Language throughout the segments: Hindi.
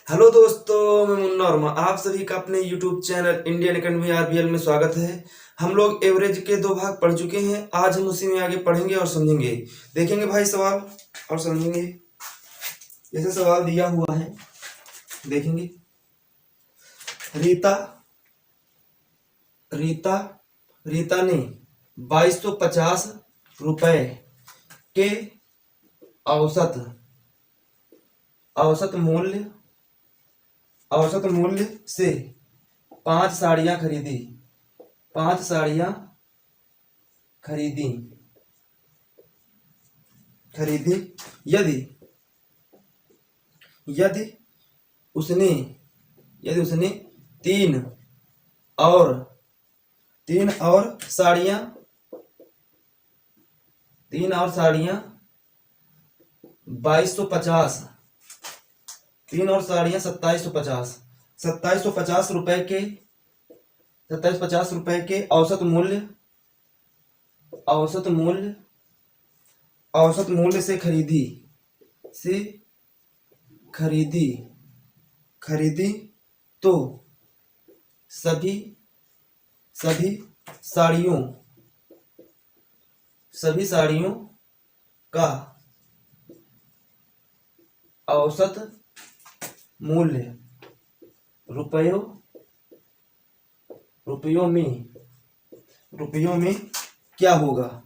हेलो दोस्तों, मैं मुन्ना वर्मा। आप सभी का अपने YouTube channel Indian academy RBL में स्वागत है। हम लोग एवरेज के 2 भाग पढ़ चुके हैं। आज हम उसी में आगे पढ़ेंगे और समझेंगे। देखेंगे भाई सवाल और समझेंगे। जैसे सवाल दिया हुआ है, देखेंगे। रीता रीता रीता ने 2250 रुपए के औसत औसत मूल्य औसत मूल्य से 5 साड़ियां खरीदी। 5 साड़ियां खरीदी खरीदी यदि यदि उसने यदि उसने तीन और साड़ियां 2250, 3 और साड़ियां 2750 रुपए के 2750 रुपए के औसत मूल्य से खरीदी तो सभी साड़ियों का औसत मूल्य रुपयों में क्या होगा।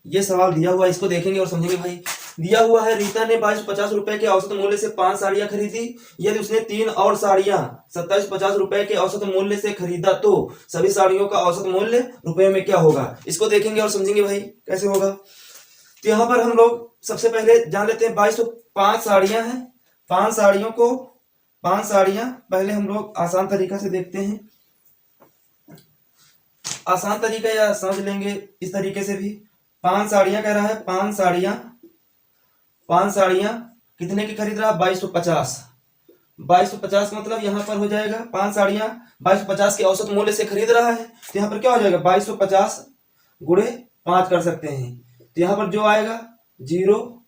ये सवाल दिया हुआ है, इसको देखेंगे और समझेंगे भाई। दिया हुआ है, रीता ने 2250 रुपए के औसत मूल्य से 5 साड़ियां खरीदी। यदि उसने 3 और साड़ियां 2750 रुपए के औसत मूल्य से खरीदा तो सभी साड़ियों का औसत मूल्य रुपए में क्या होगा। इसको देखेंगे और समझेंगे भाई कैसे होगा। तो यहाँ पर हम लोग सबसे पहले जान लेते हैं 2205 साड़ियां हैं। 5 साड़ियां पहले हम लोग आसान तरीका से देखते हैं। आसान तरीका या समझ लेंगे इस तरीके से भी। 5 साड़ियां कह रहा है। 5 साड़ियां कितने की खरीद रहा है? 2250 मतलब यहाँ पर हो जाएगा 5 साड़ियां 2250 के औसत मूल्य से खरीद रहा है। तो यहाँ पर क्या हो जाएगा? 2250 गुणे 5 कर सकते हैं। तो यहाँ पर जो आएगा 0,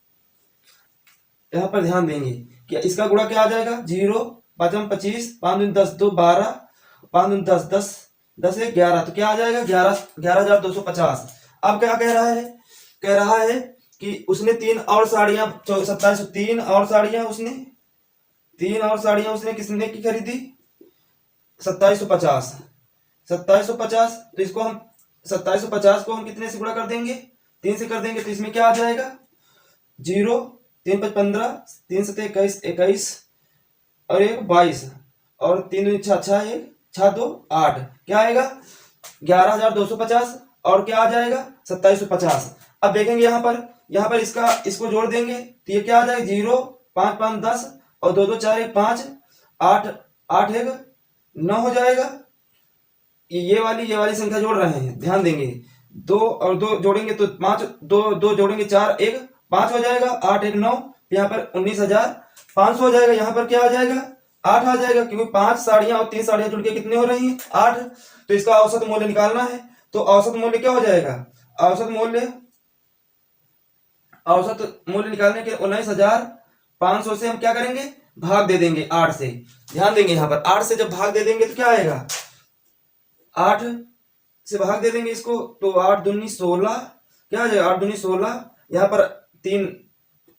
यहाँ पर ध्यान देंगे कि इसका गुणा क्या आ जाएगा? 0 5 25 5 10 2 12 5 10 10 10 1 11। तो क्या आ जाएगा? 11250। अब क्या कह रहा है? कह रहा है कि उसने 3 और साड़ियां 27 3 और साड़ियां उसने किसने की खरीदी? 2750। तो इसको हम 2750 को हम कितने से गुणा कर देंगे? 3 से कर देंगे। तो इसमें क्या आ जाएगा? 0 3 5 15 3 7 21 और 1 22 और 3 2 6 6 1 6 2 8। क्या आएगा? 11250 और क्या आ जाएगा? 2750। अब देखेंगे यहाँ पर इसको जोड़ देंगे तो ये क्या आ जाएगा? 0 5 5 10 और 2 2 4 1 5 8 8 1 9 हो जाएगा। ये वाली संख्या जोड़ रहे हैं, ध्यान देंगे। 2 और 2 जोड़ेंगे तो 5, 2 जोड़ेंगे 4 1 5 हो जाएगा। 8 1 9, यहाँ पर 19,500 हो जाएगा। यहाँ पर क्या आ जाएगा? 8 आ जाएगा, क्योंकि 5 साड़ियां और 3 साड़ियां जुड़ के कितने हो रही हैं? 8। तो इसका औसत मूल्य निकालना है। तो औसत मूल्य क्या हो जाएगा? औसत मूल्य निकालने के 19,500 से हम क्या करेंगे? भाग दे देंगे 8 से। ध्यान देंगे, यहाँ पर 8 से जब भाग दे देंगे तो क्या आएगा? 8 से भाग दे देंगे इसको तो 8 दूनी 16। क्या आ जाएगा? 8 दूनी 16। यहाँ पर 3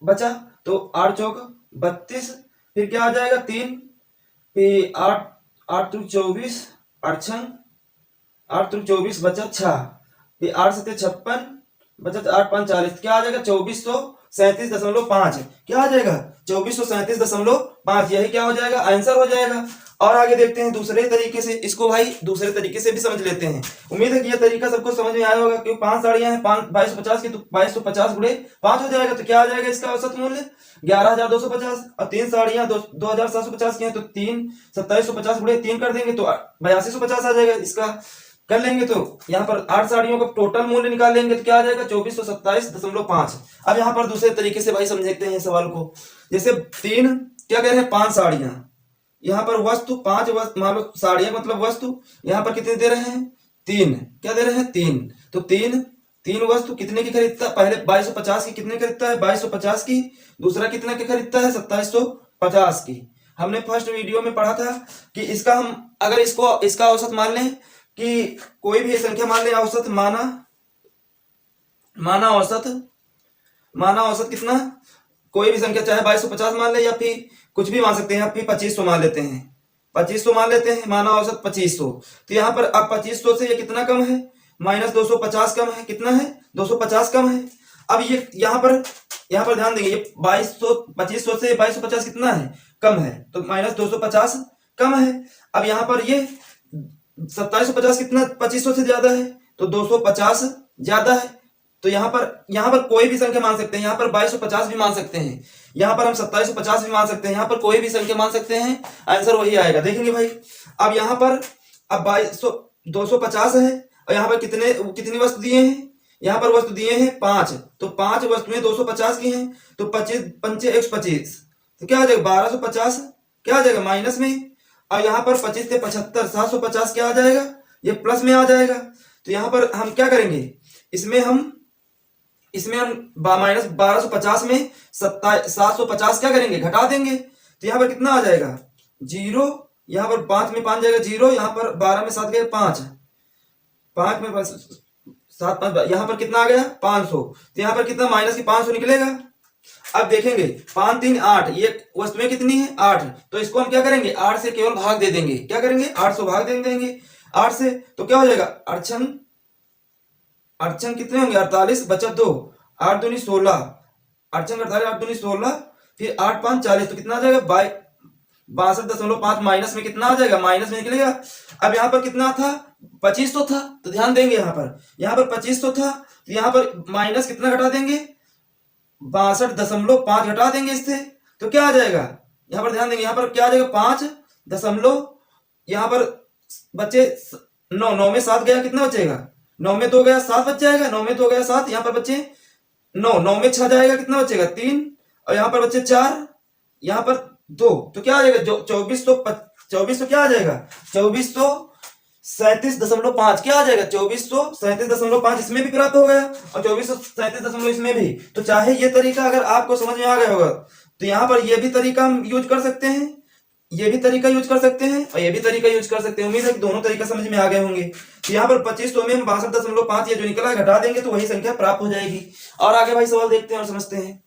बचा तो 8 चौक 32। फिर क्या आ जाएगा? 3 फिर 8 8 3 24 8 3 24 बचा 6। फिर 8 7 56 बचा 8 5 40। क्या आ जाएगा? 2437.5। क्या आ जाएगा? 2437.5। यही क्या हो जाएगा? आंसर हो जाएगा। और आगे देखते हैं दूसरे तरीके से। इसको भाई दूसरे तरीके से भी समझ लेते हैं। उम्मीद है कि यह तरीका सबको समझ में आया होगा। क्योंकि 5 साड़ियां हैं 2250 की, तो 2250 गुणे 5 हो जाएगा। तो क्या आ जाएगा इसका औसत मूल्य? 11250। और 3 साड़ियां 2750 की हैं, तो 3 2750 गुणे 3 कर देंगे तो 8250 आ जाएगा। इसका कर लेंगे तो यहाँ पर 8 साड़ियों का टोटल मूल्य निकाल लेंगे तो क्या आ जाएगा? 2427.5। अब यहाँ पर दूसरे तरीके से भाई समझते हैं सवाल को। जैसे 3 क्या कह रहे हैं? 5 साड़ियां। यहाँ पर वस्तु 5 वस्तु, मान लो साड़ियां मतलब वस्तु। यहाँ पर कितने दे रहे हैं? 3। क्या दे रहे हैं? 3। तो 3 तीन वस्तु कितने की खरीदता है? पहले 2250 की कितने खरीदता है? 2250 की। दूसरा कितने की खरीदता है? 2750 की। हमने फर्स्ट वीडियो में पढ़ा था कि इसका हम अगर इसका औसत मान लें कि कोई भी संख्या मान लें, औसत माना औसत कितना, कोई भी संख्या चाहे 2250 मान ले या फिर कुछ भी मान सकते हैं, फिर 2500 मान लेते हैं, 2500 मान लेते हैं, माना औसत 2500। तो यहाँ पर अब 2500 से ये कितना कम है? -250 कम है। कितना है? 250 कम है। अब ये यहाँ पर ध्यान देंगे, ये 2500 से 2250 कितना है? कम है, तो -250 कम है। अब यहाँ पर ये 2750 कितना 2500 से ज्यादा है, तो 250 ज्यादा है। तो यहाँ पर कोई भी संख्या मान सकते हैं, यहाँ पर 2250 भी मान सकते हैं, यहाँ पर हम 2750 भी मान सकते हैं, यहाँ पर कोई भी संख्या मान सकते हैं, आंसर वही आएगा। देखेंगे भाई, अब यहाँ पर अब 250 है और यहाँ पर कितनी वस्तु दिए हैं? यहाँ पर वस्तु दिए हैं 5, तो 5 वस्तुएं 250 की हैं, तो 25 पंचे 125, तो क्या आ जाएगा? 1250 क्या आ जाएगा? माइनस में। और यहाँ पर 25 से 75 750 क्या आ जाएगा? ये प्लस में आ जाएगा। तो यहाँ पर हम क्या करेंगे, इसमें हम -1250 में 750 क्या करेंगे? घटा देंगे। तो यहाँ पर कितना आ जाएगा? 0, यहाँ पर 5 में 5 जाएगा 0, यहाँ पर 12 में 7 गए 5, 5 में 7 5, यहाँ पर कितना आ गया? 500। तो यहाँ पर कितना माइनस की 500 निकलेगा। अब देखेंगे 5 3 8, ये वस्तुएं कितनी है? 8। तो इसको हम क्या करेंगे? 8 से केवल भाग दे देंगे। क्या करेंगे? 800 भाग दे देंगे 8 से। तो क्या हो जाएगा? अड़चन कितने होंगे? 48 बचा 2, 8 दूनी 16, अड़चन 48 8 दूनी 16, फिर 8 5 40, तो कितना आ जाएगा? 62.5 माइनस में कितना आ जाएगा? माइनस में निकलेगा। अब यहाँ पर कितना था? 2500 था, तो ध्यान देंगे यहाँ पर 2500 था, तो यहाँ पर माइनस कितना घटा देंगे? 62.5 घटा देंगे इससे, तो क्या आ जाएगा? यहाँ पर ध्यान देंगे, यहाँ पर क्या आ जाएगा? 5 दशमलव, यहाँ पर बचे 9, 9 में 7 गया, कितना बचेगा? 9 में 2 गया 7 बच जाएगा, 9 में 2 गया 7, यहाँ पर बचे 9, 9 में 6 जाएगा, कितना बचेगा? 3, और यहाँ पर बचे 4, यहाँ पर 2, तो क्या आ जाएगा? 2400 क्या आ जाएगा? 2437.5 क्या आ जाएगा? 2437.5 इसमें भी प्राप्त हो गया और 2437 इसमें भी। तो चाहे ये तरीका अगर आपको समझ में आ गया होगा, तो यहाँ पर ये भी तरीका हम यूज कर सकते हैं, ये भी तरीका यूज कर सकते हैं और ये भी तरीका यूज कर सकते हैं। उम्मीद है कि दोनों तरीका समझ में आ गए होंगे। तो यहाँ पर 2500 में हम 62.5 ये जो निकला है घटा देंगे तो वही संख्या प्राप्त हो जाएगी। और आगे भाई सवाल देखते हैं और समझते हैं।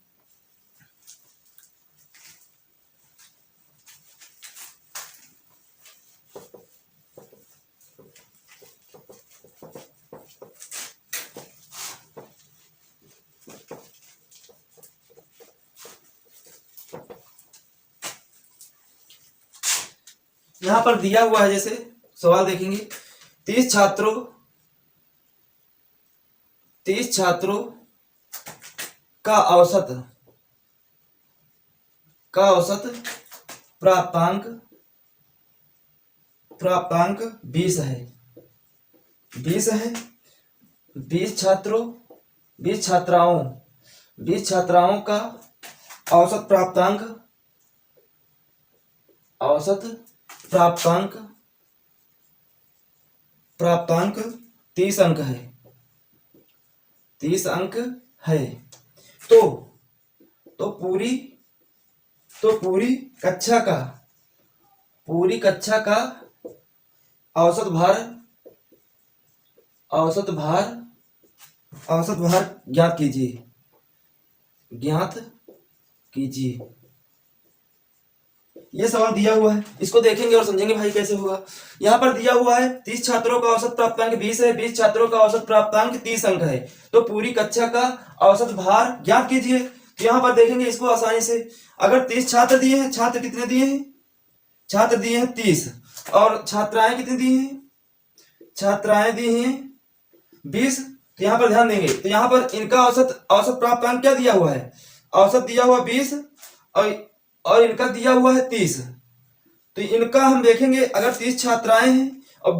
यहां पर दिया हुआ है, जैसे सवाल देखेंगे, 30 छात्रों का औसत प्राप्तांक 20 है। 20 छात्राओं का औसत प्राप्तांक 30 अंक है। 30 अंक है। तो पूरी कक्षा का औसत भार ज्ञात कीजिए। ये सवाल दिया हुआ है, इसको देखेंगे और समझेंगे भाई कैसे होगा। यहाँ पर दिया हुआ है 30 छात्रों का औसत प्राप्तांक 20 है, 20 छात्रों का औसत प्राप्तांक 30 अंक है, तो पूरी कक्षा का औसत भार ज्ञात कीजिए। तो यहाँ पर देखेंगे इसको आसानी से, अगर 30 छात्र दिए हैं, छात्र कितने दिए हैं? छात्र दिए हैं 30, और छात्राएं कितनी दी हैं? छात्राएं दी हैं 20। तो यहाँ पर ध्यान देंगे, तो यहाँ पर इनका औसत प्राप्तांक क्या दिया हुआ है? औसत दिया हुआ 20 और इनका दिया हुआ है 30। तो इनका हम देखेंगे, अगर 30 छात्राएं हैं और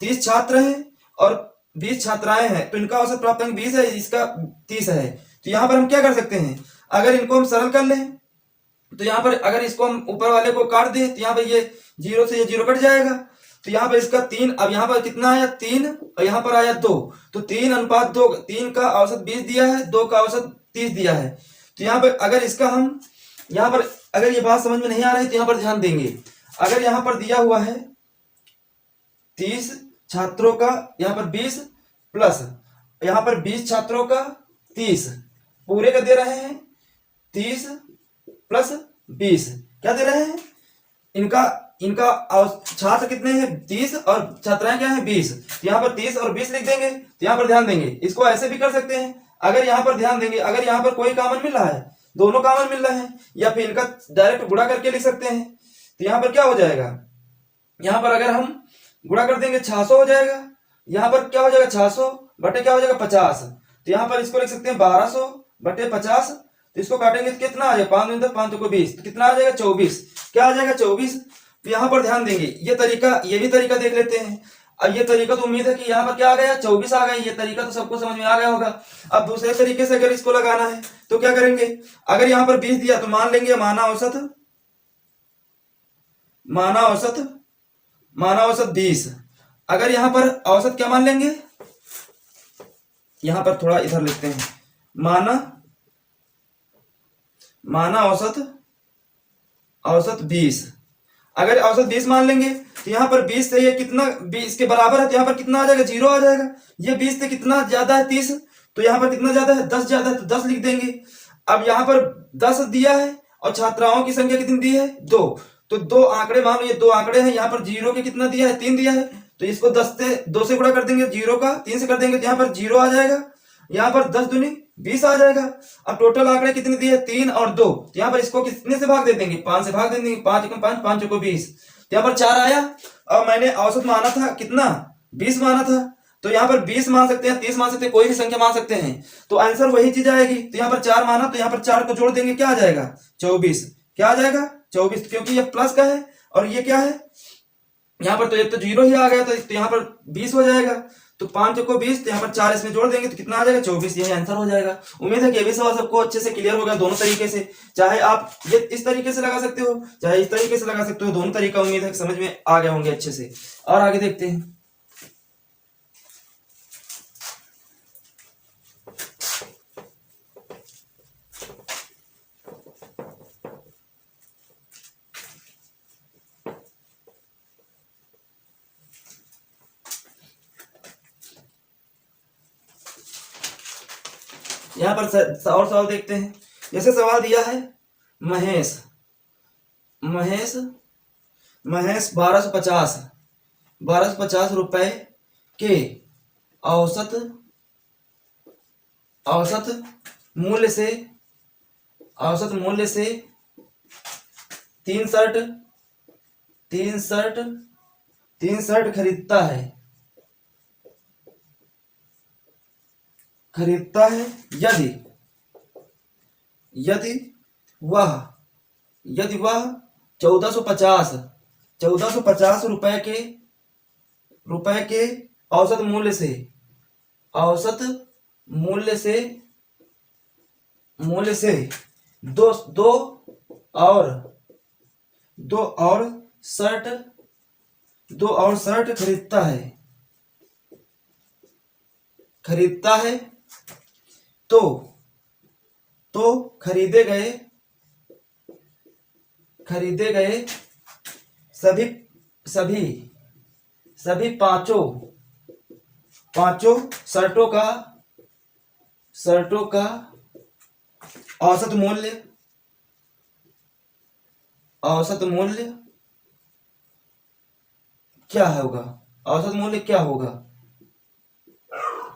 30 छात्र हैं और 20 छात्राएं हैं, तो इनका औसत प्राप्तांक 20 है, इसका 30 है। तो यहाँ पर हम क्या कर सकते हैं, अगर इनको हम सरल कर लें, तो यहाँ पर अगर इसको हम ऊपर वाले को काट दें, तो यहाँ पर ये 0 से ये 0 कट जाएगा, तो यहाँ पर इसका 3, अब यहाँ पर कितना आया 3 और यहाँ पर आया 2, तो 3:2, 3 का औसत 20 दिया है, 2 का औसत 30 दिया है। तो यहाँ पर अगर इसका हम यहाँ पर अगर ये बात समझ में नहीं आ रही तो यहाँ पर ध्यान देंगे। अगर यहाँ पर दिया हुआ है 30 छात्रों का, यहाँ पर 20 प्लस यहाँ पर 20 छात्रों का 30, पूरे का दे रहे हैं 30 प्लस 20, क्या दे रहे हैं इनका छात्र कितने हैं 30 और छात्राएं क्या है 20। तो यहाँ पर 30 और 20 लिख देंगे। तो यहाँ पर ध्यान देंगे, इसको ऐसे भी कर सकते हैं। अगर यहाँ पर ध्यान देंगे, अगर यहाँ पर कोई कॉमन मिल रहा है, दोनों कॉमन मिल रहे हैं, या फिर इनका डायरेक्ट गुणा करके लिख सकते हैं। तो यहाँ पर क्या हो जाएगा, यहाँ पर अगर हम गुणा कर देंगे 600 हो जाएगा, यहाँ पर क्या हो जाएगा 600 बटे क्या हो जाएगा 50। तो यहाँ पर इसको लिख सकते हैं 1200 बटे 50। तो इसको काटेंगे तो कितना आ जाएगा 5 × 5 = 20, तो कितना आ जाएगा 24, क्या आ जाएगा 24। तो यहाँ पर ध्यान देंगे, ये भी तरीका देख लेते हैं। अब ये तरीका तो उम्मीद है कि यहाँ पर क्या आ गया 24 आ गया, ये तरीका तो सबको समझ में आ गया होगा। अब दूसरे तरीके से अगर इसको लगाना है तो क्या करेंगे, अगर यहाँ पर 20 दिया तो मान लेंगे माना औसत 20। अगर यहाँ पर औसत क्या मान लेंगे, यहाँ पर थोड़ा इधर लिखते हैं, माना औसत 20। अगर औसत 20 मान लेंगे तो यहाँ पर 20 से ये कितना 20 के बराबर है, तो यहाँ पर कितना आ जाएगा 0 आ जाएगा। ये 20 से कितना ज्यादा है 30, तो यहाँ पर कितना ज्यादा है 10 ज्यादा है, तो 10 लिख देंगे। अब यहाँ पर 10 दिया है और छात्राओं की संख्या कितनी दी है 2, तो 2 आंकड़े मान लो, ये 2 आंकड़े हैं, यहाँ पर 0 के कितना दिया है 3 दिया है, तो इसको 2 से गुणा कर देंगे, 0 का 3 से कर देंगे, तो यहाँ पर 0 आ जाएगा। यहाँ पर 10 दूनी 20 आ जाएगा। अब टोटल आंकड़े कितने दिए 3 और 2, तो यहाँ पर इसको कितने से भाग दे देंगे 5 से भाग दे देंगे, 5 × 5 = 5 × 20। तो यहाँ पर 4 आया। और मैंने औसत माना था कितना 20 माना था, तो यहाँ पर 20 मान सकते हैं, 30 मान सकते हैं, कोई भी संख्या मान सकते हैं, तो आंसर वही चीज आएगी। तो यहाँ पर 4 माना, तो यहाँ पर 4 को जोड़ देंगे, क्या आ जाएगा 24, क्या आ जाएगा 24, क्योंकि ये प्लस का है और ये क्या है यहाँ पर, तो ये तो 0 ही आ गया, तो यहाँ पर 20 हो जाएगा। तो 5 × 20, तो यहाँ पर 4 इसमें जोड़ देंगे तो कितना आ जाएगा 24, यही आंसर हो जाएगा। उम्मीद है कि ये भी सवाल सबको अच्छे से क्लियर होगा दोनों तरीके से। चाहे आप ये इस तरीके से लगा सकते हो, चाहे इस तरीके से लगा सकते हो, दोनों तरीका उम्मीद है कि समझ में आ गए होंगे अच्छे से। और आगे देखते हैं। यहाँ पर और सवाल देखते हैं। जैसे सवाल दिया है महेश 1250 रुपए के औसत मूल्य से 3 शर्ट खरीदता है यदि वह 1450 रुपए के औसत मूल्य से दो और शर्ट खरीदता है तो खरीदे गए सभी पांचों शर्टों का औसत मूल्य क्या होगा।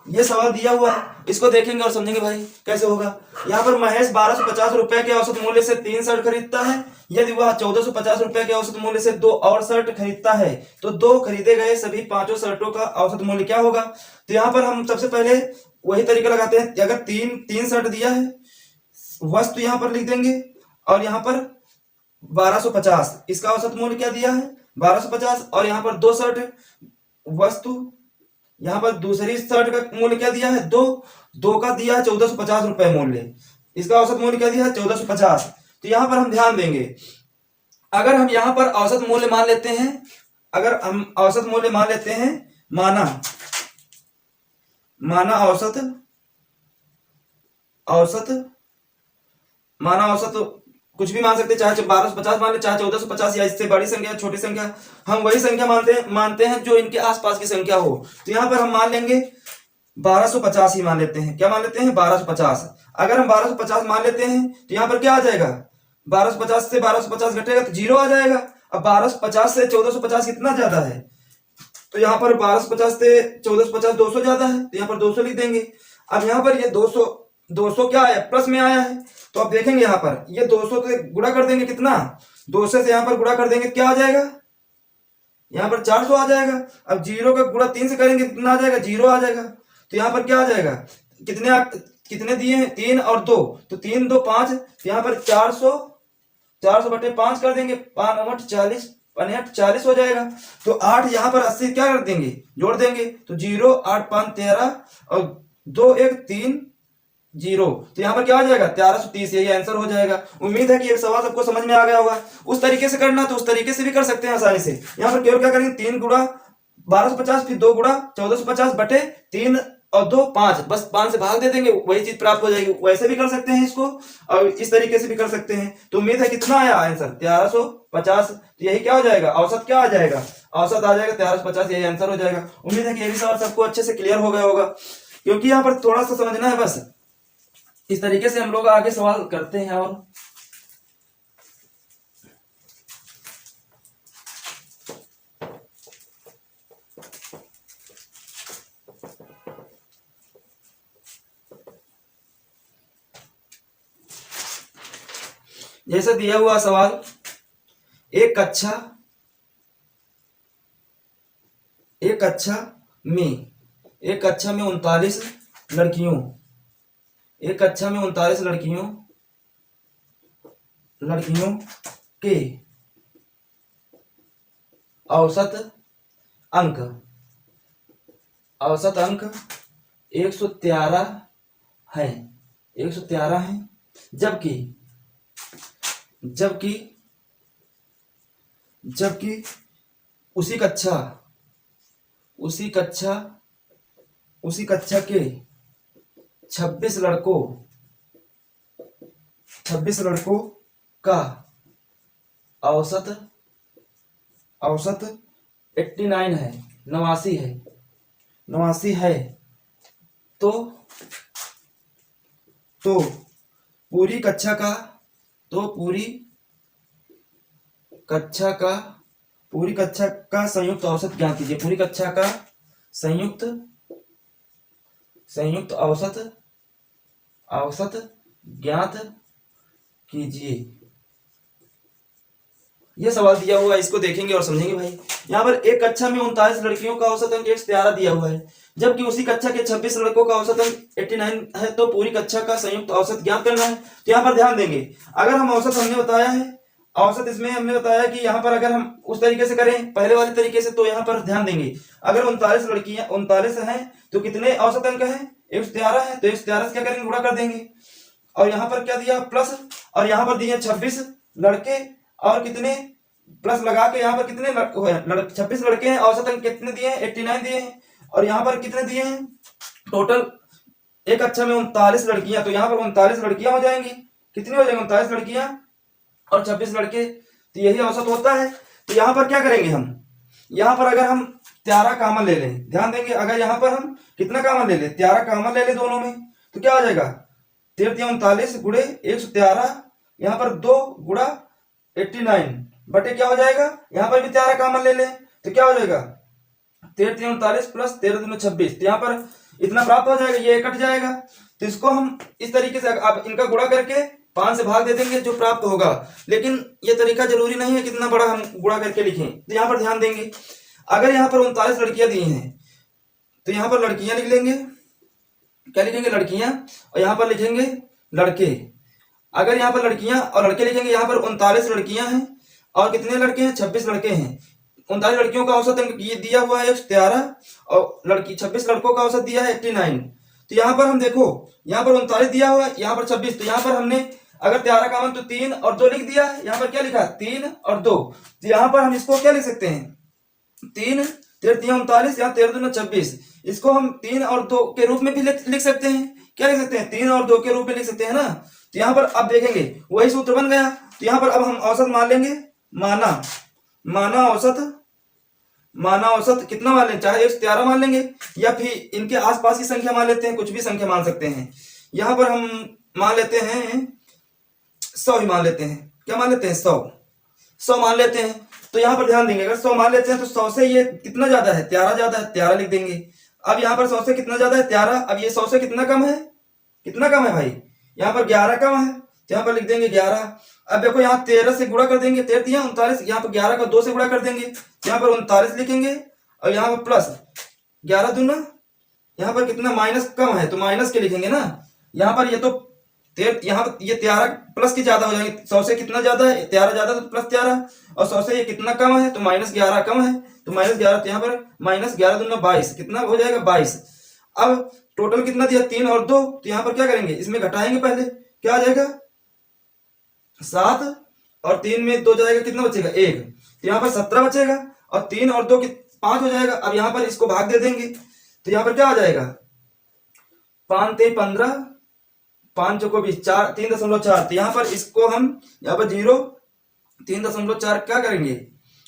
ये सवाल दिया हुआ है, इसको देखेंगे और समझेंगे भाई कैसे होगा। यहाँ पर महेश 1250 रुपए के औसत मूल्य से 3 शर्ट खरीदता है, यदि वह 1450 रुपए के औसत मूल्य से 2 और शर्ट खरीदता है तो 2 खरीदे गए सभी 5 शर्टों का औसत मूल्य क्या होगा। तो यहाँ पर हम सबसे पहले वही तरीका लगाते हैं। अगर तीन शर्ट दिया है, वस्तु यहाँ पर लिख देंगे, और यहाँ पर 1250 इसका औसत मूल्य क्या दिया है 1250, और यहाँ पर 2 शर्ट वस्तु, यहाँ पर दूसरी शर्ट का मूल्य क्या दिया है 2 का दिया है 1450 रुपए मूल्य, इसका औसत मूल्य क्या दिया है 1450। तो यहाँ पर हम ध्यान देंगे, अगर हम यहाँ पर औसत मूल्य मान लेते हैं, अगर हम औसत मूल्य मान लेते हैं, माना औसत माना औसत कुछ भी मान सकते हैं, चाहे 1250 मान ले, चाहे 1450, या इससे बड़ी संख्या छोटी संख्या, हम वही संख्या मानते हैं जो इनके आसपास की संख्या हो। तो यहाँ पर हम मान लेंगे 1250 ही मान लेते हैं। क्या मान लेते हैं? 1250। अगर हम 1250 मान लेते हैं तो यहाँ पर क्या आ जाएगा? 1250 से 1250 घटेगा तो 0 आ जाएगा। अब 1250 से 1450 कितना ज्यादा है? तो यहाँ पर 1250 से 1450 200 ज्यादा है, तो यहाँ पर 200 लिख देंगे। अब यहाँ पर ये 200 क्या आया? प्लस में आया है। तो अब देखेंगे यहाँ पर ये 200 से गुणा कर देंगे, कितना? 200 से यहाँ पर गुणा कर देंगे, क्या आ जाएगा? यहाँ पर 400 आ जाएगा। अब 0 का गुणा 3 से करेंगे, कितना आ जाएगा? 0 आ जाएगा। तो यहाँ पर क्या आ जाएगा? कितने दिए हैं? 3 और 2, तो 3 2 5, तो यहाँ पर 400 बटे 5 कर देंगे, 5 40 40 हो जाएगा। तो 8 यहाँ पर 80 क्या कर देंगे? जोड़ देंगे, तो 0 8 5 13 और 2 1 3 0, तो यहाँ पर क्या आ जाएगा? 1330। यही आंसर हो जाएगा। उम्मीद है कि ये सवाल सबको समझ में आ गया होगा। उस तरीके से करना तो उस तरीके से भी कर सकते हैं आसानी से। यहाँ पर केवल क्या करेंगे? 3 गुणा 1250, फिर 2 गुणा 1450 बटे 3 और 2 5, बस 5 से भाग दे देंगे, वही चीज प्राप्त हो जाएगी। वैसे भी कर सकते हैं इसको और इस तरीके से भी कर सकते हैं। तो उम्मीद है कितना आया आंसर? 1350। तो यही क्या हो जाएगा? औसत क्या आ जाएगा? औसत आ जाएगा 1350, यही आंसर हो जाएगा। उम्मीद है कि ये भी सवाल सबको अच्छे से क्लियर हो गया होगा, क्योंकि यहाँ पर थोड़ा सा समझना है बस। इस तरीके से हम लोग आगे सवाल करते हैं। और जैसे दिया हुआ सवाल, एक कक्षा में 39 लड़कियों के औसत अंक 113 है, जबकि उसी कक्षा के 26 लड़कों का औसत 89 है, 89 है। तो पूरी कक्षा का संयुक्त औसत ज्ञात कीजिए। पूरी कक्षा का संयुक्त औसत ज्ञात कीजिए। यह सवाल दिया हुआ है, इसको देखेंगे और समझेंगे भाई। यहाँ पर एक कक्षा में 39 लड़कियों का औसत अंक 113 दिया हुआ है, जबकि उसी कक्षा के 26 लड़कों का औसत अंक 89 है। तो पूरी कक्षा का संयुक्त औसत ज्ञात करना है। तो यहाँ पर ध्यान देंगे, अगर हम औसत हमने बताया है, औसत इसमें हमने बताया कि यहाँ पर अगर हम उस तरीके से करें पहले वाले तरीके से, तो यहाँ पर ध्यान देंगे, अगर 39 हैं तो कितने औसत अंक है? 113 है। तो 113 से क्या करेंगे? गुणा कर देंगे। और यहाँ पर क्या दिया? प्लस, और यहाँ पर दिए 26 लड़के, और कितने प्लस लगा के यहाँ पर कितने 26 लड़के हैं, औसत अंक कितने दिए हैं? 89 दिए हैं। और यहाँ पर कितने दिए हैं? टोटल एक कक्षा में 39 लड़कियां, तो यहाँ पर 39 लड़कियां हो जाएंगी। कितनी हो जाएंगी? 39 लड़कियां और 26 लड़के, तो यही औसत होता है। तो यहाँ पर क्या करेंगे हम? यहाँ पर अगर हम 13 कॉमन ले लें, ध्यान देंगे, अगर यहाँ पर हम कितना कॉमन ले लें? 13 कॉमन ले लें दोनों में, तो क्या आ जाएगा? 39 गुणे 113, यहाँ पर 2 गुणा 89 बटे क्या हो जाएगा? यहाँ पर भी 13 कॉमन ले लें, तो क्या हो जाएगा? 39 प्लस 13 26, तो यहाँ पर इतना प्राप्त हो जाएगा, ये कट जाएगा। तो इसको हम इस तरीके से अब इनका गुणा करके 5 से भाग दे देंगे, जो प्राप्त होगा। लेकिन ये तरीका जरूरी नहीं है कितना बड़ा हम गुणा करके लिखें। तो यहाँ पर ध्यान देंगे, अगर यहाँ पर 39 लड़कियां दी हैं, तो यहाँ पर लड़कियां लिख लेंगे। क्या लिखेंगे? लड़कियां, और यहाँ पर लिखेंगे लड़के। अगर यहाँ पर लड़कियां और लड़के लिखेंगे, यहाँ पर 39 लड़कियां हैं और कितने लड़के हैं? 26 लड़के हैं। 39 लड़कियों का औसत अंक ये दिया हुआ है 113, और 26 लड़कों का औसत दिया है 89। तो यहाँ पर हम देखो, यहाँ पर 39 दिया हुआ है, यहाँ पर 26, तो यहाँ पर हमने अगर 13 कॉमन तो 3 और 2 लिख दिया है। यहाँ पर क्या लिखा? 3 और 2। तो यहाँ पर हम इसको क्या लिख सकते हैं? 3 3 3 39, यहाँ 13 दूना 26। इसको हम 3 और 2 के रूप में भी लिख सकते हैं। क्या लिख सकते हैं? 3 और 2 के रूप में लिख सकते हैं ना। तो यहाँ पर अब देखेंगे वही सूत्र बन गया। तो यहाँ पर अब हम औसत मान लेंगे। माना औसत कितना मान लें? चाहे 113 मान लेंगे या फिर इनके आसपास की संख्या मान लेते हैं, कुछ भी संख्या मान सकते हैं। यहाँ पर हम मान लेते हैं 100 ही मान लेते हैं। क्या मान लेते हैं? 100 मान लेते हैं। तो यहाँ पर ध्यान देंगे, अगर 100 मान लेते हैं तो 100 से ये कितना ज्यादा है? 13 ज्यादा है, 13 लिख देंगे। अब यहाँ पर 100 से कितना ज्यादा है? 13। अब ये 100 से कितना कम है? कितना कम है भाई? यहाँ पर 11 कम है, तो यहाँ पर लिख देंगे 11। अब देखो यहाँ 13 से गुणा कर देंगे, 13 यहाँ 39, यहाँ पर 11 का 2 से गुणा कर देंगे, यहाँ पर 39 लिखेंगे। और यहाँ पर प्लस 11 दूना, यहाँ पर कितना माइनस कम है तो माइनस के लिखेंगे ना। यहाँ पर ये तो यहाँ पर ये 13 प्लस के ज्यादा हो जाएंगे। 100 से कितना ज्यादा है? 13 ज्यादा, तो प्लस 13। और 100 से ये कितना कम है? तो -11 कम है, तो -11। तो यहाँ पर -11 दूना 22, कितना हो जाएगा? 22। अब टोटल कितना दिया? 3 और 2। तो यहाँ पर क्या करेंगे? इसमें घटाएंगे पहले, क्या आ जाएगा? 7 और 3 में 2 जाएगा, कितना बचेगा? 1। तो यहाँ पर 17 बचेगा और 3 और 2 5 हो जाएगा। अब यहाँ पर इसको भाग दे देंगे, तो यहाँ पर क्या आ जाएगा? 5 ते 15, 5 चौको 20, 4 3.4। तो यहाँ पर इसको हम यहाँ पर 0 3.4 क्या करेंगे?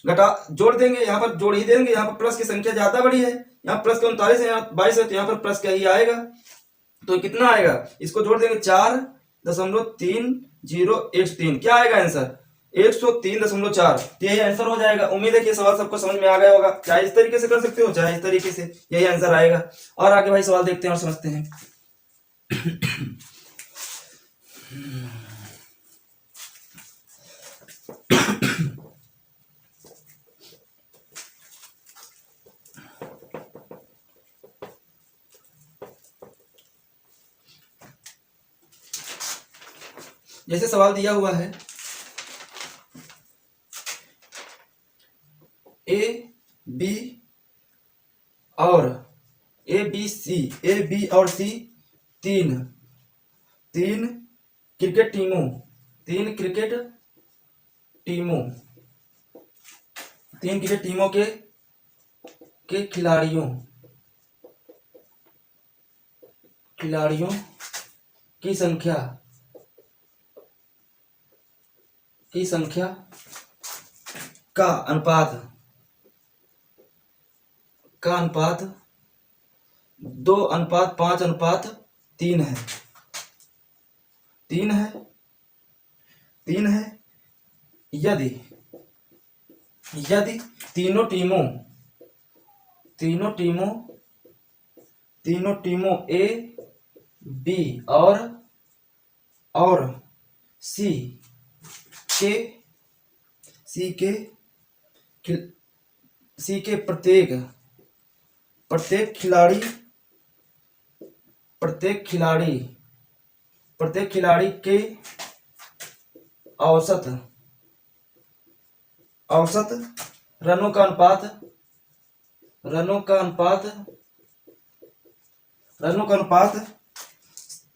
घटा जोड़ देंगे, यहाँ पर जोड़ ही देंगे। यहाँ पर प्लस की संख्या ज्यादा बड़ी है, यहाँ प्लस के 39 है, यहाँ 22 है, तो यहाँ पर प्लस क्या ही आएगा। तो कितना आएगा? इसको जोड़ देंगे 4.3013। क्या आएगा आंसर? 103.4। तो यही आंसर हो जाएगा। उम्मीद है कि सवाल सबको समझ में आ गया होगा। चाहे इस तरीके से कर सकते हो, चाहे इस तरीके से, यही आंसर आएगा। और आगे भाई सवाल देखते हैं और समझते हैं। जैसे सवाल दिया हुआ है, ए बी और सी तीन क्रिकेट टीमों के खिलाड़ियों की संख्या का अनुपात 2:5:3 है। 3 है। यदि तीनों टीमों ए बी और सी के प्रत्येक खिलाड़ी के औसत रनों का अनुपात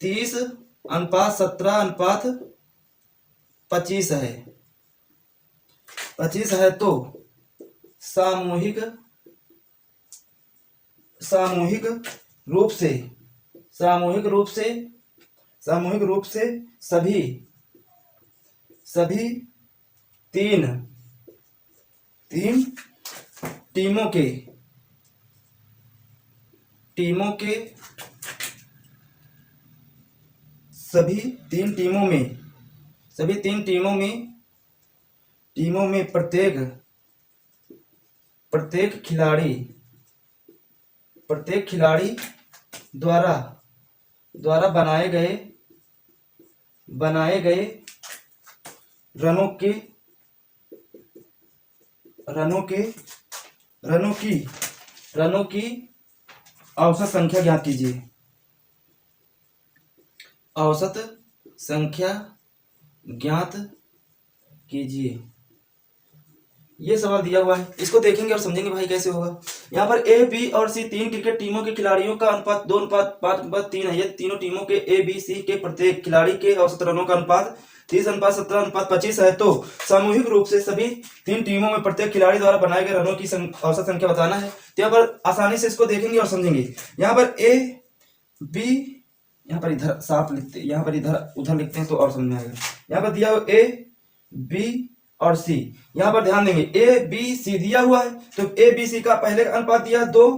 30:17:25 है। 25 है तो सामूहिक रूप से सभी तीन टीमों के सभी तीन टीमों में प्रत्येक खिलाड़ी द्वारा बनाए गए रनों की औसत संख्या ज्ञात कीजिए। औसत संख्या ज्ञात कीजिए। ये सवाल दिया हुआ है, इसको देखेंगे और समझेंगे भाई कैसे होगा। यहाँ पर ए बी और सी 3 क्रिकेट टीमों के खिलाड़ियों का अनुपात 2:5:3 है। ये तीनों टीमों के ए बी सी के प्रत्येक खिलाड़ी के औसत रनों का अनुपात 30:17:25 है, तो सामूहिक रूप से सभी 3 टीमों में प्रत्येक खिलाड़ी द्वारा बनाए गए रनों की औसत संख्या बताना है। तो यहाँ पर आसानी से इसको देखेंगे और समझेंगे। यहाँ पर ए बी, यहाँ पर इधर साफ लिखते, यहाँ पर इधर उधर लिखते हैं तो और समझ में आएगा। यहाँ पर दिया हुआ ए बी और सी, यहाँ पर ध्यान देंगे ए बी सी दिया हुआ है, तो ए बी सी का पहले का अनुपात दिया 2,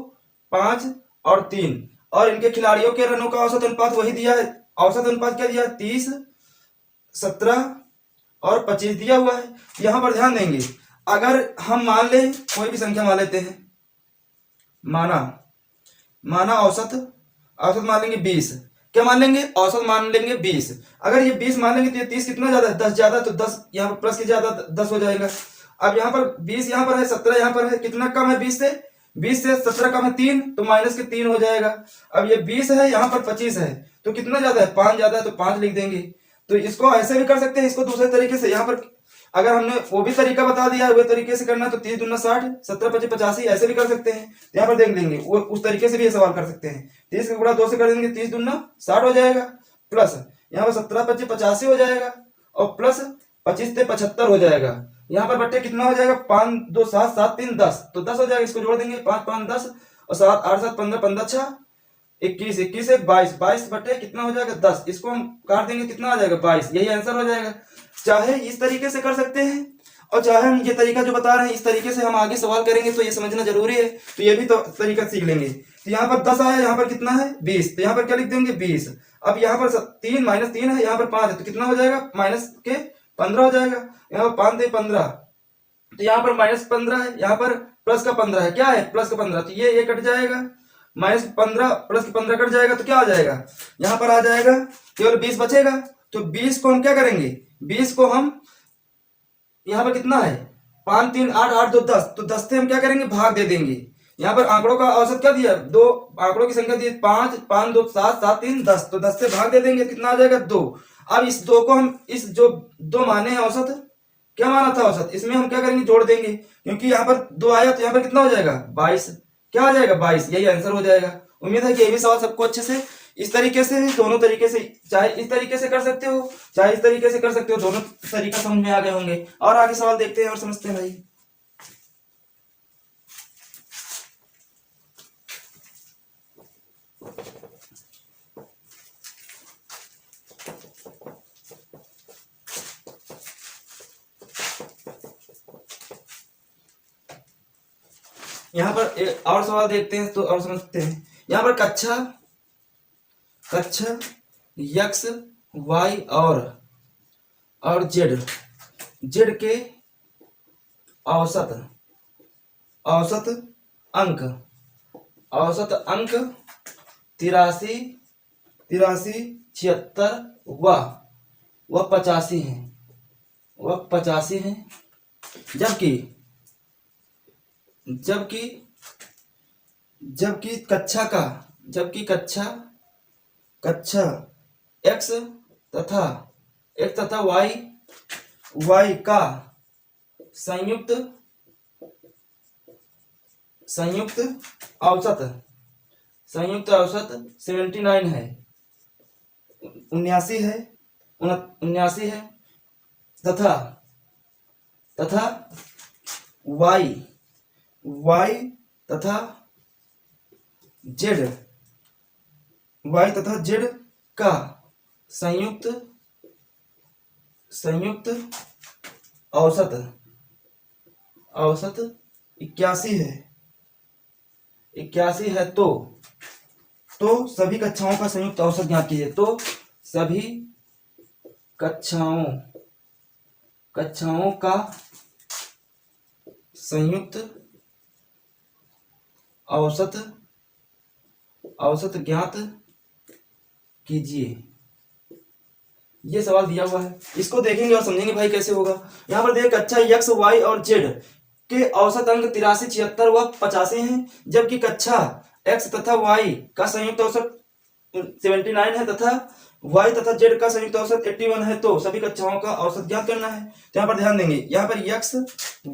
5 और 3, और इनके खिलाड़ियों के रनों का औसत अनुपात वही दिया है। औसत अनुपात क्या दिया? 30, 17 और 25 दिया हुआ है। यहाँ पर ध्यान देंगे, अगर हम मान लें कोई भी संख्या मान लेते हैं, माना औसत मान लेंगे 20। क्या मान लेंगे? औसत मान लेंगे 20। अगर ये 20 मान लेंगे तो ये 30 कितना ज्यादा है? 10 ज्यादा, तो 10 यहाँ पर प्लस की ज्यादा 10 हो जाएगा। अब यहाँ पर 20 यहाँ पर है, 17 यहाँ पर है, कितना कम है 20 से? 17 कम है 3, तो माइनस के 3 हो जाएगा। अब ये 20 है, यहाँ पर 25 है, तो कितना ज्यादा है? 5 ज्यादा है, तो 5 लिख देंगे। तो इसको ऐसे भी कर सकते हैं, इसको दूसरे तरीके से। यहाँ पर अगर हमने वो भी तरीका बता दिया है, वो तरीके से करना, तो 30 दूना 60, 17 25 85 ऐसे भी कर सकते हैं। यहाँ पर देख लेंगे, वो उस तरीके से भी ये सवाल कर सकते हैं। 30 का गुणा 2 से कर देंगे, 30 दूना 60 हो जाएगा, प्लस यहाँ पर 17 25 85 हो जाएगा, और प्लस 25 से 75 हो जाएगा। यहाँ पर बट्टे कितना हो जाएगा? 5 2 7 7 3 10, तो 10 हो जाएगा। इसको जोड़ देंगे, 5 5 10 और 7 8 7 15 15 6 21 21 1 22, 22 बटे कितना हो जाएगा? 10। इसको हम काट देंगे, कितना आ जाएगा? 22। यही आंसर हो जाएगा। चाहे इस तरीके से कर सकते हैं, और चाहे हम ये तरीका जो बता रहे हैं इस तरीके से हम आगे सवाल करेंगे, तो ये समझना जरूरी है। तो ये भी तो तरीका सीख लेंगे। तो यहाँ पर 10 आया, यहाँ पर कितना है? 20, तो यहाँ पर क्या लिख देंगे? 20। अब यहाँ पर 3 -3 है, यहाँ पर 5 है, तो कितना हो जाएगा? माइनस के 15 हो जाएगा। यहाँ पर 5 × 15, तो यहाँ पर -15 है, यहाँ पर प्लस का 15 है। क्या है? प्लस का 15, तो ये कट जाएगा, -15 प्लस 15 कट जाएगा, तो क्या आ जाएगा? यहाँ पर आ जाएगा केवल 20 बचेगा। तो 20 को हम क्या करेंगे? 20 को हम यहाँ पर कितना है? 5 3 8 8 2 10, तो 10 से हम क्या करेंगे? भाग दे देंगे। यहाँ पर आंकड़ों का औसत क्या दिया? 2 आंकड़ों की संख्या दी 5 5 2 7 7 3 10, तो 10 से भाग दे देंगे, कितना आ जाएगा? 2। अब इस 2 को हम इस जो 2 माने हैं औसत, क्या माना था औसत, इसमें हम क्या करेंगे? जोड़ देंगे, क्योंकि यहाँ पर 2 आया, तो यहाँ पर कितना हो जाएगा? 22। क्या आ जाएगा? 22। यही आंसर हो जाएगा। उम्मीद है कि ये भी सवाल सबको अच्छे से इस तरीके से, दोनों तरीके से, चाहे इस तरीके से कर सकते हो, चाहे इस तरीके से कर सकते हो, दोनों तरीका समझ में आ गए होंगे। और आगे सवाल देखते हैं और समझते हैं भाई। यहाँ पर एक और सवाल देखते हैं तो और समझते हैं। यहाँ पर कक्षा x y और z के औसत अंक 83 76 व 85 है, जबकि कक्षा x तथा y का संयुक्त औसत 79 है, 79 है, तथा y तथा z का संयुक्त औसत 81 है, तो सभी कक्षाओं का संयुक्त औसत ज्ञात कीजिए। तो सभी कक्षाओं का संयुक्त औसत ज्ञात कीजिए। ये सवाल दिया हुआ है, इसको देखेंगे और समझेंगे भाई कैसे होगा। यहाँ पर देखिए, कक्षा x y और z के औसत अंक 83 76 व 85 हैं, जबकि कक्षा x तथा y का संयुक्त औसत 79 है तथा y तथा z का संयुक्त औसत 81 है, तो सभी कक्षाओं का औसत ज्ञात करना है। तो यहाँ पर ध्यान देंगे, यहाँ पर x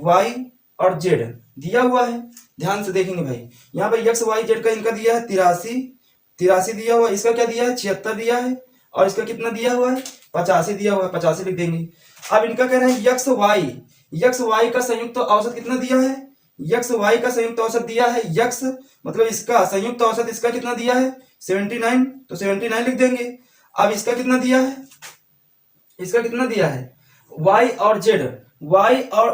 y और z दिया हुआ है, ध्यान से देखेंगे भाई। यहाँ पर x y z का इनका दिया है 83 दिया हुआ है, इसका क्या दिया है? 76 दिया है, और इसका कितना दिया हुआ है? 85 दिया हुआ है, 85 लिख देंगे। अब इनका कह रहे हैं यक्स वाई का संयुक्त औसत कितना दिया है, यक्स वाई का संयुक्त औसत दिया है, यक्स मतलब इसका संयुक्त औसत इसका कितना दिया है 79, तो 79 लिख देंगे। अब इसका कितना दिया है, इसका कितना दिया है y और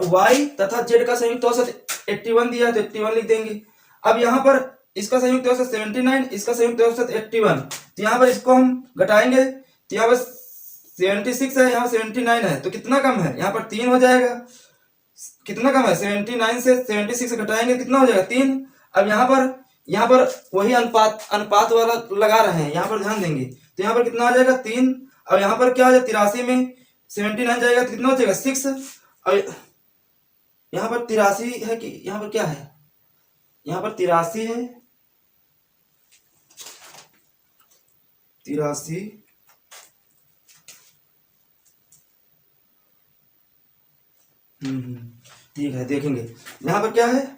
y तथा z का संयुक्त औसत 81 दिया है, तो 81 लिख देंगे। अब यहाँ पर इसका संयुक्त औसत 79, इसका संयुक्त औसत 81, तो यहाँ पर इसको हम घटाएंगे तो यहाँ पर 76 है, यहाँ 79 है, तो कितना कम है, यहाँ पर 3 हो जाएगा। कितना कम है 79 से 76 घटाएंगे कितना हो जाएगा 3। अब यहाँ पर वही अनुपात वाला लगा रहे हैं, यहाँ पर ध्यान देंगे तो यहाँ पर कितना आ जाएगा 3। अब यहाँ पर क्या हो जाएगा 83 में 79 जाएगा तो कितना हो जाएगा 6। और यहाँ पर 83 है कि यहाँ पर क्या है, यहाँ पर 83 है, 83 ठीक है, देखेंगे यहाँ पर क्या है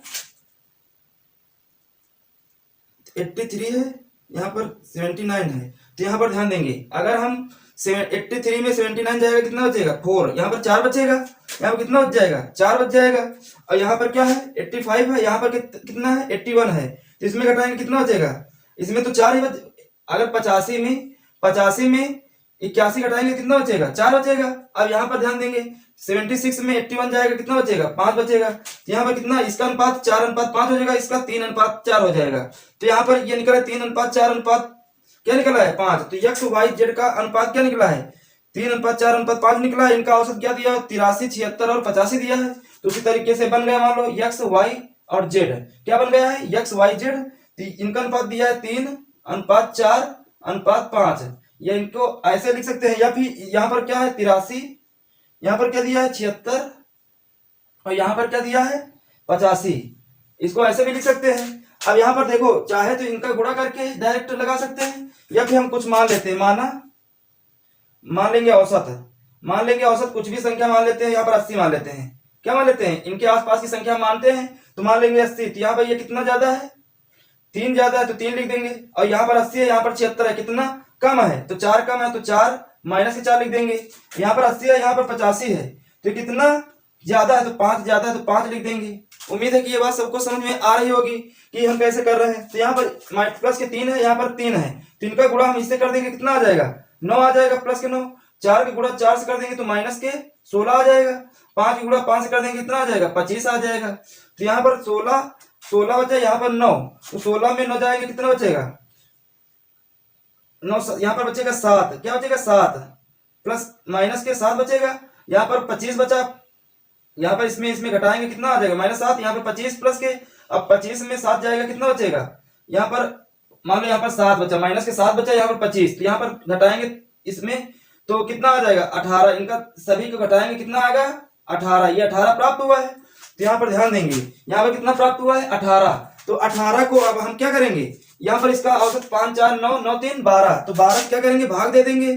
83 है, यहाँ पर 79 है, तो यहाँ पर ध्यान देंगे अगर हम 83 में 79 जाएगा कितना बचेगा 4, यहाँ पर 4 बचेगा, यहाँ पर कितना बच जाएगा 4 बच जाएगा। और यहाँ पर क्या है 85 है, यहाँ पर कितना है 81 है, तो इसमें घटाएंगे कितना बचेगा, इसमें तो 4 ही अगर 85 में 81 घटाएंगे कितना बचेगा 4 बचेगा। अब यहाँ पर ध्यान देंगे 76 में 81 जाएगा कितना बचेगा 5 बचेगा, तो यहाँ पर कितना इसका अनुपात 4:5 हो जाएगा, इसका 3:4 हो जाएगा, तो यहाँ पर ये निकला है 3:4 अनुपात क्या निकला है 5। तो यक्स वाई जेड का अनुपात क्या निकला है 3:4:5 निकला है। इनका औसत क्या दिया 83, 76 और 85 दिया है। तो उसी तरीके से बन गया मान लो यक्स वाई और जेड क्या बन गया है यक्स वाई जेड, इनका अनुपात दिया है 3:4:5, या इनको ऐसे लिख सकते हैं, या फिर यहाँ पर क्या है 83, यहाँ पर क्या दिया है 76 और यहाँ पर क्या दिया है 85, इसको ऐसे भी लिख सकते हैं। अब यहाँ पर देखो चाहे तो इनका गुणा करके डायरेक्ट लगा सकते हैं, या फिर हम कुछ मान लेते हैं, मान लेंगे औसत कुछ भी संख्या मान लेते हैं, यहाँ पर 80 मान लेते हैं, क्या मान लेते हैं इनके आसपास की संख्या मानते हैं, तो मान लेंगे 80, तो यहाँ पर ये कितना ज्यादा है 3 ज्यादा है तो 3 लिख देंगे, और यहाँ पर 80 है, यहाँ पर 76 है, कितना कम है तो 4 कम है, तो 4 - 4 लिख देंगे। यहाँ पर 80 है, यहाँ पर 85 है, तो कितना ज्यादा है तो 5 ज्यादा है तो 5 लिख देंगे। उम्मीद है कि ये बात सबको समझ में आ रही होगी कि हम कैसे कर रहे हैं। तो यहाँ पर प्लस के 3 है, यहाँ पर 3 है, तो इनका गुणा हम इससे कर देंगे कितना आ जाएगा 9 आ जाएगा, प्लस के 9। 4 का गुणा 4 से कर देंगे तो माइनस के 16 आ जाएगा। 5 का गुणा 5 से कर देंगे कितना आ जाएगा 25 आ जाएगा। तो यहाँ पर 16 बचा, यहाँ पर 9, तो 16 में 9 जाएंगे कितना बचेगा 9, यहाँ पर बचेगा 7, क्या बचेगा 7 प्लस माइनस के 7 बचेगा। यहाँ पर 25 बचा, यहाँ पर इसमें घटाएंगे कितना आ जाएगा -7, यहाँ पर 25 प्लस के, अब 25 में 7 जाएगा कितना बचेगा, यहाँ पर मान लो यहाँ पर 7 बचा, माइनस के 7 बचा, यहाँ पर 25, तो यहाँ पर घटाएंगे इसमें तो कितना आ जाएगा 18, इनका सभी को घटाएंगे कितना आएगा 18, ये 18 प्राप्त हुआ है। तो यहाँ पर ध्यान देंगे यहाँ पर कितना प्राप्त हुआ है 18, तो 18 को अब हम क्या करेंगे, यहाँ पर इसका औसत 5 4 9 9 3 12, तो 12 क्या करेंगे भाग दे देंगे,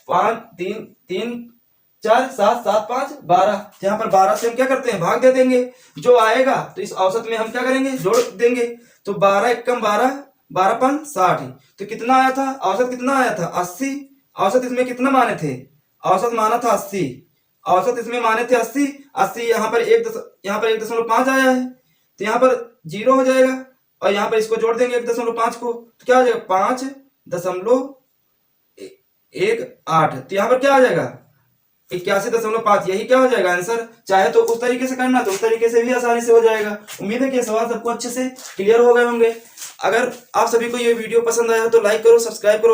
5 3 3 4 7 7 5 12, यहाँ पर 12 से हम क्या करते हैं भाग दे देंगे, जो आएगा तो इस औसत में हम क्या करेंगे जोड़ देंगे, तो 12 एकम 12 12 60, तो कितना आया था औसत कितना आया था 80। औसत इसमें कितना माने थे, औसत माना था 80, औसत इसमें माने थे 80, यहाँ पर 1.5 आया है, तो यहाँ पर 0 हो जाएगा, और यहाँ पर इसको जोड़ देंगे 1.5 को, तो क्या हो जाएगा 5.18, तो यहाँ पर क्या आ जाएगा 81.5, यही क्या हो जाएगा आंसर। चाहे तो उस तरीके से करना, तो उस तरीके से भी आसानी से हो जाएगा। उम्मीद है कि ये सवाल सबको अच्छे से क्लियर हो गए होंगे। अगर आप सभी को ये वीडियो पसंद आया तो लाइक करो, सब्सक्राइब करो।